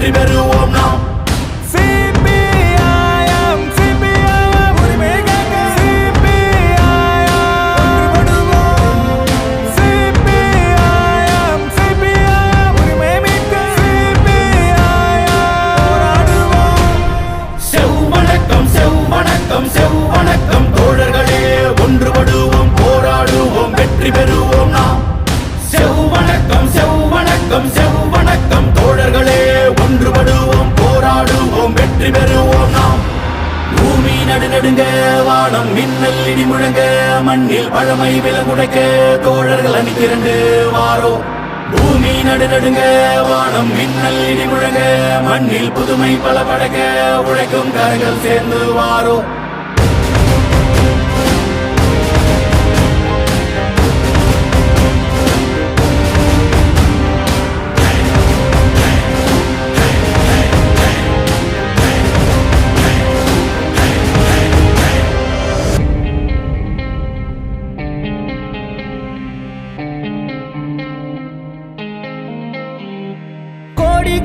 வெற்றி பெறுவோம் நாம். செவ்வணக்கம் தோழர்களே, ஒன்றுபடுவோம், போராடுவோம், வெற்றி பெறுவோம் நாம். செவ்வணக்கம் செவ்வணக்கம் செவ்வணக்கம் தோழர்களே, ஒன்றுபடுவோம், போராடுவோம், வெற்றி பெறுவோம் நாம். பூமி நடுநடுங்க, வானம் மின்னல் இடி முழங்க, மண்ணில் பழமை விலங்குடைக்க தோழர்கள் அணிதிரண்டு வாரோ. பூமி நடுநடுங்க, வானம் மின்னல் இடி முழங்க, மண்ணில் புதுமை பல படைக்க உழைக்கும் கரங்கள் சேர்ந்து வாரோ.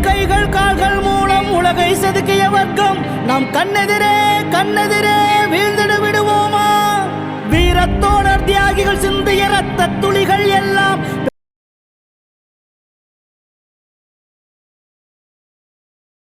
கைகள் கால்கள் மூலம் உலகை செதுக்கிய வர்க்கம் நாம் கண்ணெதிரே வீழ்ந்திட விடுவோமா? வீரத்தோடர் தியாகிகள் சிந்திய ரத்த துளிகள் எல்லாம்